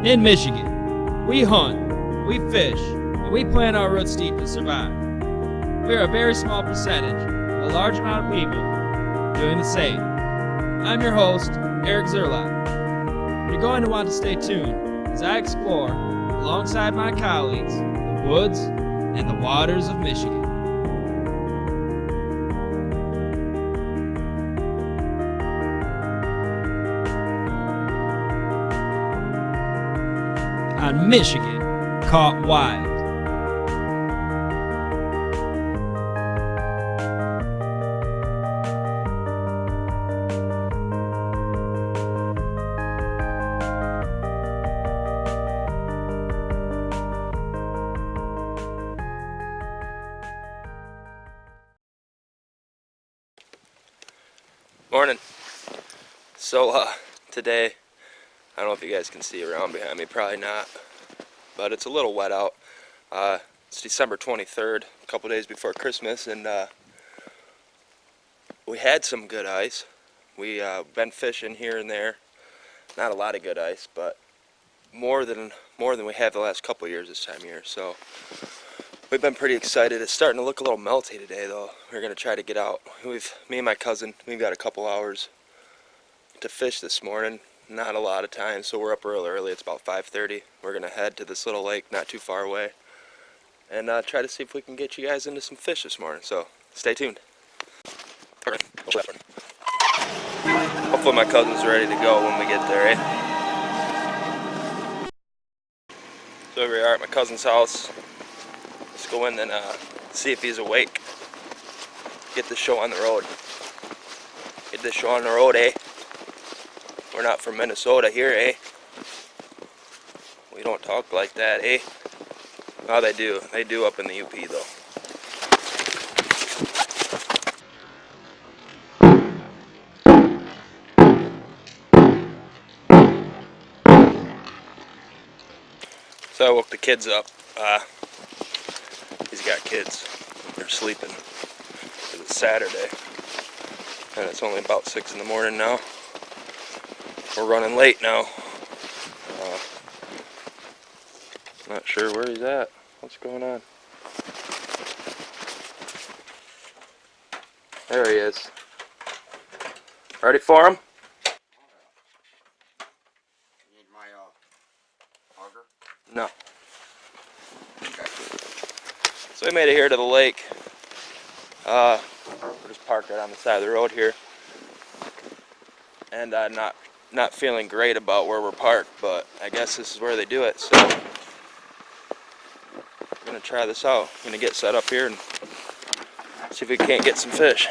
In Michigan, we hunt, we fish, and we plant our roots deep to survive. We are a very small percentage of a large amount of people doing the same. I'm your host, Eric Zerlot. You're going to want to stay tuned as I explore, alongside my colleagues, the woods and the waters of Michigan. On Michigan Caught Wild. Morning. So today, I don't know if you guys can see around behind me, probably not, but it's a little wet out. It's December 23rd, a couple days before Christmas, and we had some good ice. We been fishing here and there. Not a lot of good ice, but more than we have the last couple years this time of year. So we've been pretty excited. It's starting to look a little melty today, though. We're gonna try to get out. Me and my cousin, we've got a couple hours to fish this morning. Not a lot of time, so we're up real early. It's about 5:30. We're gonna head to this little lake not too far away and try to see if we can get you guys into some fish this morning. So stay tuned. Hopefully my cousin's ready to go when we get there, eh? So here we are at my cousin's house. Let's go in and see if he's awake. Get this show on the road. Get this show on the road, eh? We're not from Minnesota here, eh? We don't talk like that, eh? Oh, they do. They do up in the UP, though. So I woke the kids up. He's got kids. They're sleeping. It's Saturday. And it's only about 6 in the morning now. We're running late now. Not sure where he's at. What's going on? There he is. Ready for him? You need my auger? No. Okay. So we made it here to the lake. We're just parked right on the side of the road here. And not feeling great about where we're parked, but I guess this is where they do it, so I'm gonna try this out. I'm gonna get set up here and see if we can't get some fish.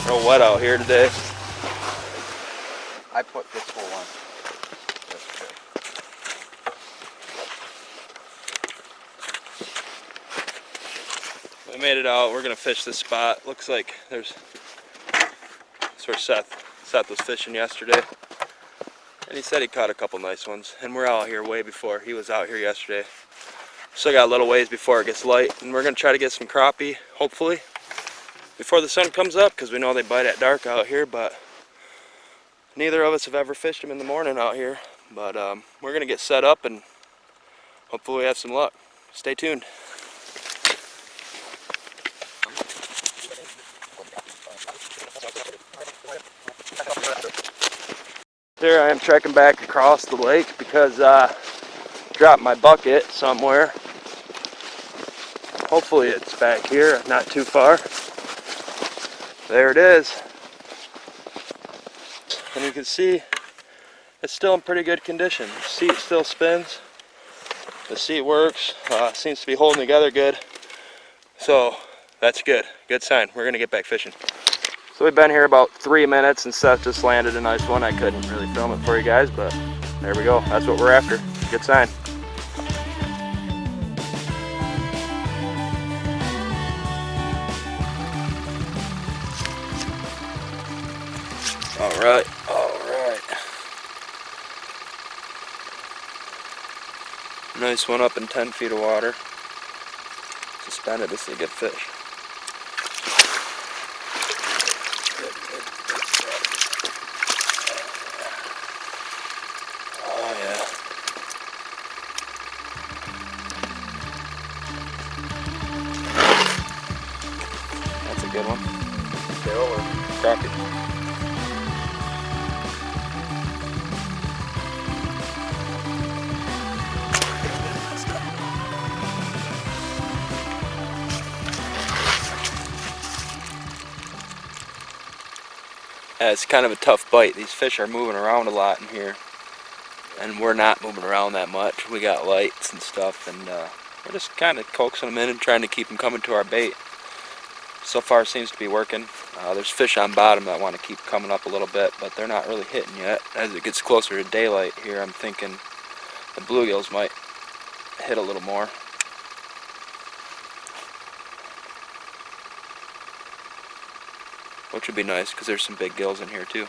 Real wet out here today. I put this whole on. We made it out. We're gonna fish this spot. Looks like that's where Seth was fishing yesterday, and he said he caught a couple nice ones. And we're out here way before he was out here yesterday. Still got a little ways before it gets light, and we're gonna try to get some crappie, hopefully, before the sun comes up, because we know they bite at dark out here, but neither of us have ever fished them in the morning out here. But we're gonna get set up and hopefully we have some luck. Stay tuned. There I am trekking back across the lake because I dropped my bucket somewhere. Hopefully it's back here, not too far. There it is. And you can see it's still in pretty good condition. The seat still spins. The seat works. Seems to be holding together good. So that's good. Good sign. We're gonna get back fishing. So we've been here about 3 minutes and Seth just landed a nice one. I couldn't really film it for you guys, but there we go. That's what we're after. Good sign. Alright, alright. Nice one up in 10 feet of water. Suspended, this is a good fish. Oh yeah. That's a good one. Bill or crappie? Yeah, it's kind of a tough bite. These fish are moving around a lot in here, and we're not moving around that much. We got lights and stuff, and we're just kind of coaxing them in and trying to keep them coming to our bait. So far it seems to be working. There's fish on bottom that want to keep coming up a little bit, but they're not really hitting yet. As it gets closer to daylight here, I'm thinking the bluegills might hit a little more. Which would be nice, because there's some big gills in here too.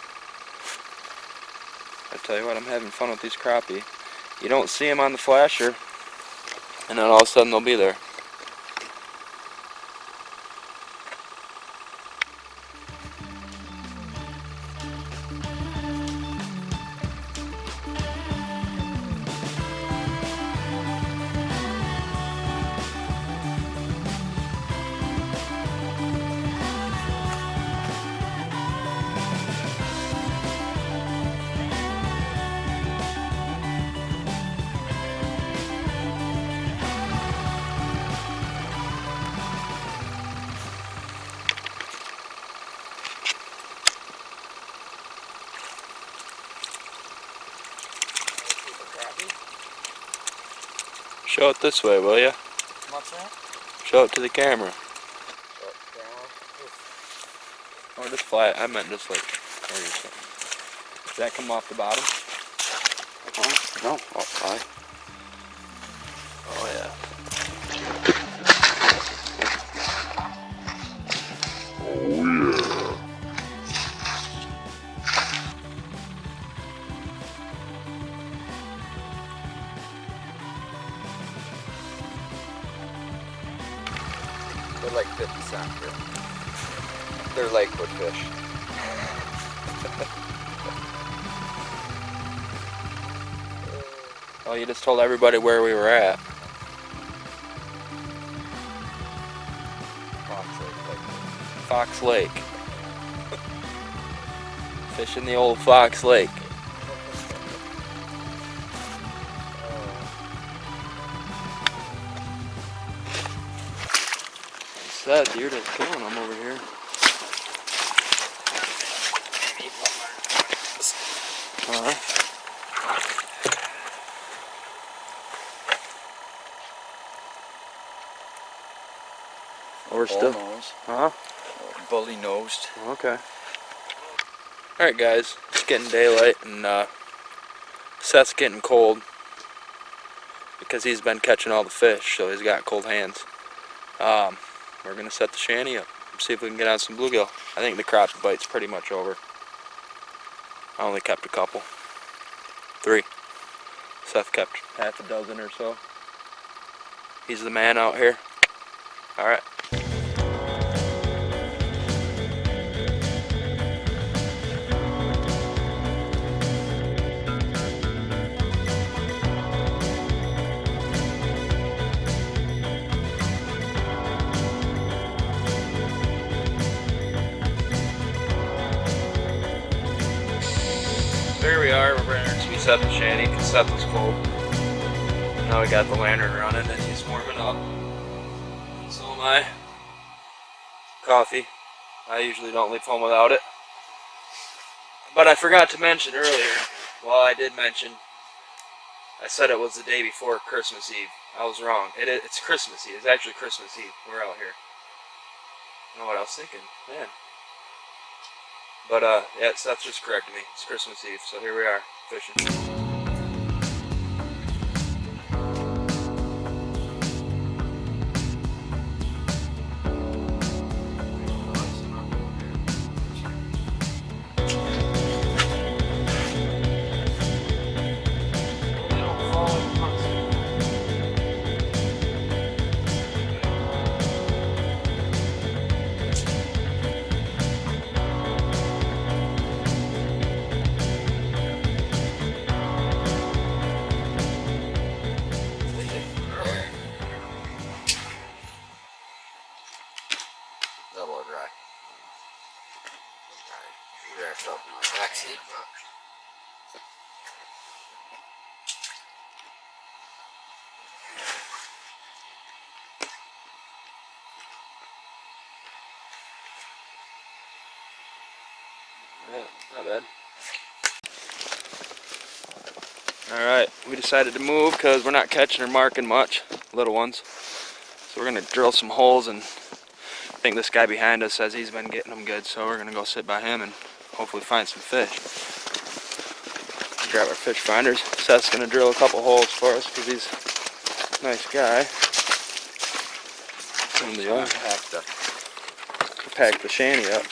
I tell you what, I'm having fun with these crappie. You don't see them on the flasher, and then all of a sudden they'll be there. Show it this way, will ya? What's that? Show it to the camera. Or just flat. I meant just like there you go. Did that come off the bottom? No, off high. Oh yeah. They're like 50 cents. They're Lakewood fish. Oh, you just told everybody where we were at. Fox Lake. Fishing the old Fox Lake. That deer that's killing them over here. We're still. Bully nosed. Okay. Alright guys, it's getting daylight and Seth's getting cold because he's been catching all the fish, so he's got cold hands. We're gonna set the shanty up and see if we can get on some bluegill. I think the crappie bite's pretty much over. I only kept a couple. 3. Seth kept half a dozen or so. He's the man out here. Alright. Here we are, we're ready to reset the shanty because Seth was cold. Now we got the lantern running and he's warming up. So am I. Coffee. I usually don't leave home without it. But I forgot to mention earlier, well I did mention, I said it was the day before Christmas Eve. I was wrong. It's Christmas Eve. It's actually Christmas Eve. We're out here. I don't know what I was thinking. Man. But yeah, Seth just corrected me. It's Christmas Eve, so here we are, fishing. Yeah, not bad. Alright, we decided to move because we're not catching or marking much, little ones. So we're going to drill some holes, and I think this guy behind us says he's been getting them good, so we're going to go sit by him and hopefully find some fish. Grab our fish finders. Seth's going to drill a couple holes for us because he's a nice guy. And the pack the shanty up.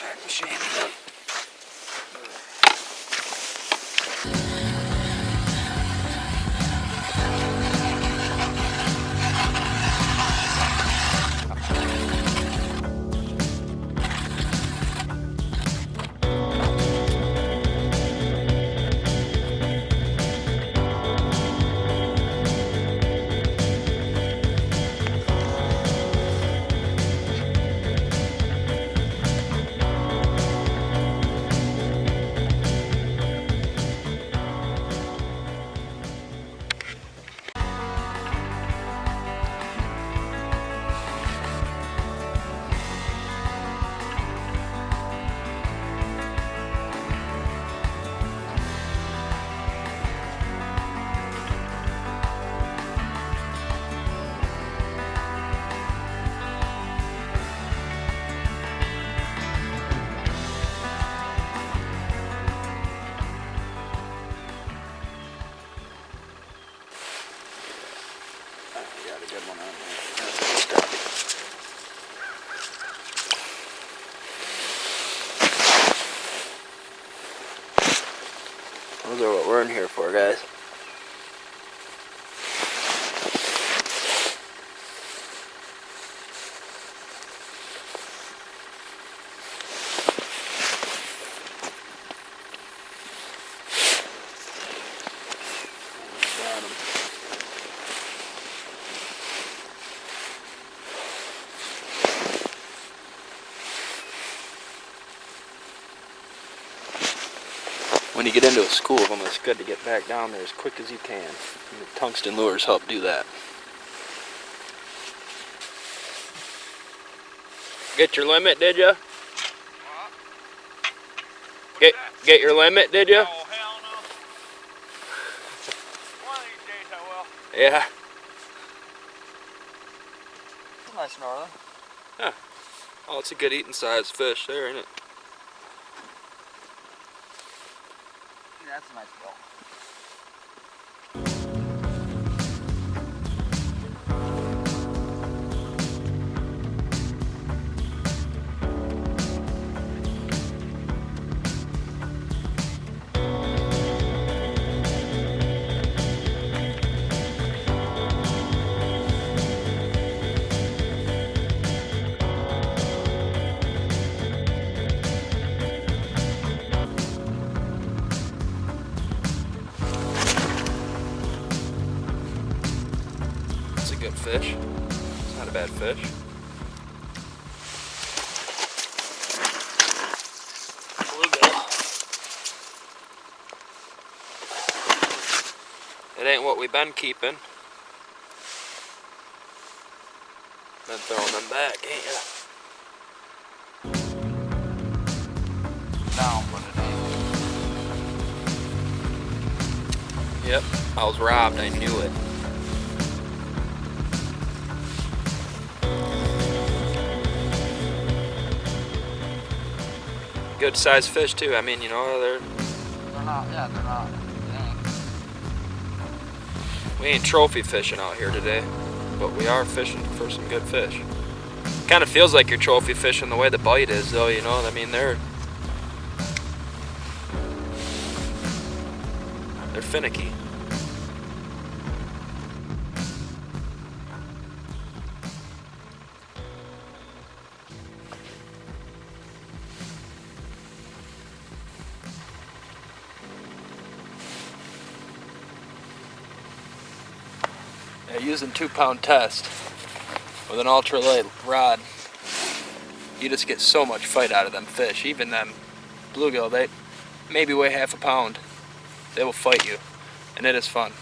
Those are what we're in here for, guys. When you get into a school of them, it's good to get back down there as quick as you can. And the tungsten lures help do that. Get your limit, did you? What? Get your limit, did you? Oh, hell no. One of these days I will. Yeah. Nice northern. Huh. Oh, it's a good eating size fish there, isn't it? Yeah, that's a nice bill. Good fish. It's not a bad fish. Bluegill. It ain't what we've been keeping. Been throwing them back, ain't ya? Down, but it ain't. Yep, I was robbed, I knew it. Good sized fish too. I mean, you know, They're not, yeah, they're not. we ain't trophy fishing out here today, but we are fishing for some good fish. Kind of feels like you're trophy fishing the way the bite is, though. You know, I mean, they're finicky. Yeah, using 2-pound test with an ultralight rod, you just get so much fight out of them fish. Even them bluegill, they maybe weigh half a pound. They will fight you, and it is fun.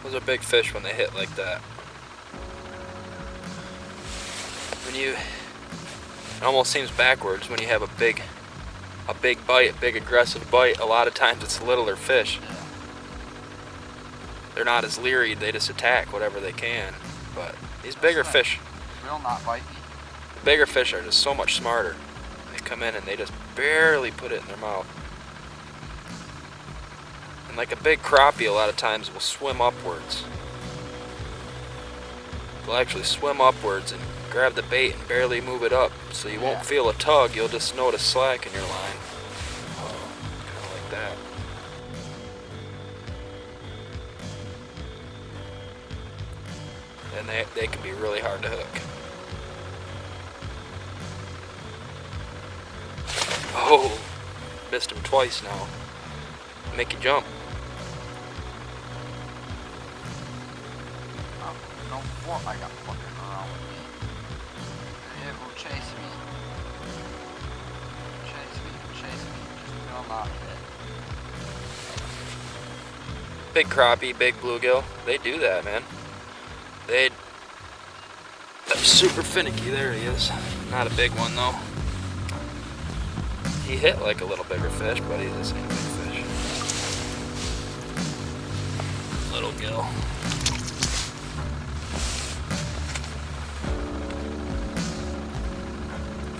Those are big fish when they hit like that. it almost seems backwards when you have a big bite, a big aggressive bite. A lot of times it's littler fish. Yeah. They're not as leery, they just attack whatever they can. But these bigger fish, Will not bite me. the bigger fish are just so much smarter. They come in and they just barely put it in their mouth. And like a big crappie, a lot of times will swim upwards. They'll actually swim upwards and grab the bait and barely move it up, so you won't feel a tug, you'll just notice slack in your line. Kind of like that. And they can be really hard to hook. Oh, missed him twice now. Make you jump. Don't want I got fucking around with me. It will chase me. Chase me. Just will not hit. Big crappie, big bluegill, they do that, man. They're super finicky. There he is. Not a big one though. He hit like a little bigger fish, but he's the same big fish. Little gill.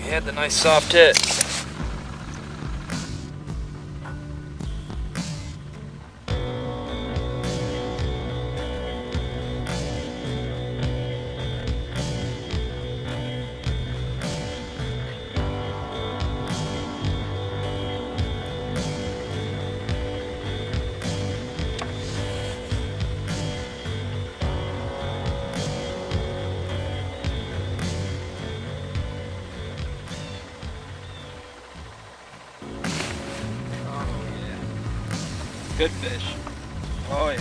He had the nice soft hit. Good fish. Oh yeah.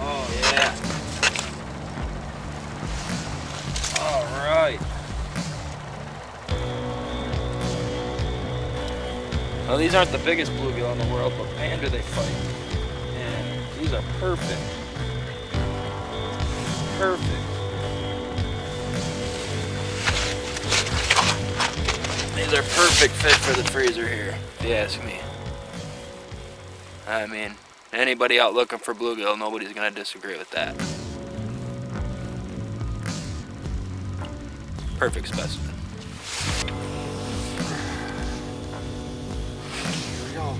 Oh yeah. All right. Well, these aren't the biggest bluegill in the world, but man, do they fight. And these are perfect. Perfect. These are perfect fit for the freezer here, if you ask me. I mean, anybody out looking for bluegill, nobody's gonna disagree with that. Perfect specimen. Here we go.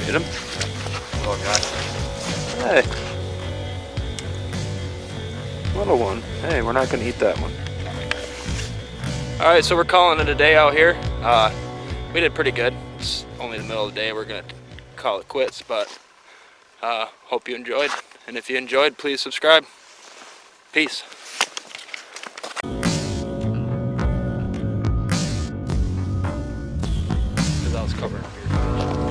Hit him. Oh gosh. Hey. Little one. Hey, we're not gonna eat that one. Alright, so we're calling it a day out here. We did pretty good. It's only the middle of the day. We're gonna call it quits, but hope you enjoyed. And if you enjoyed, please subscribe. Peace. Because I was covering up your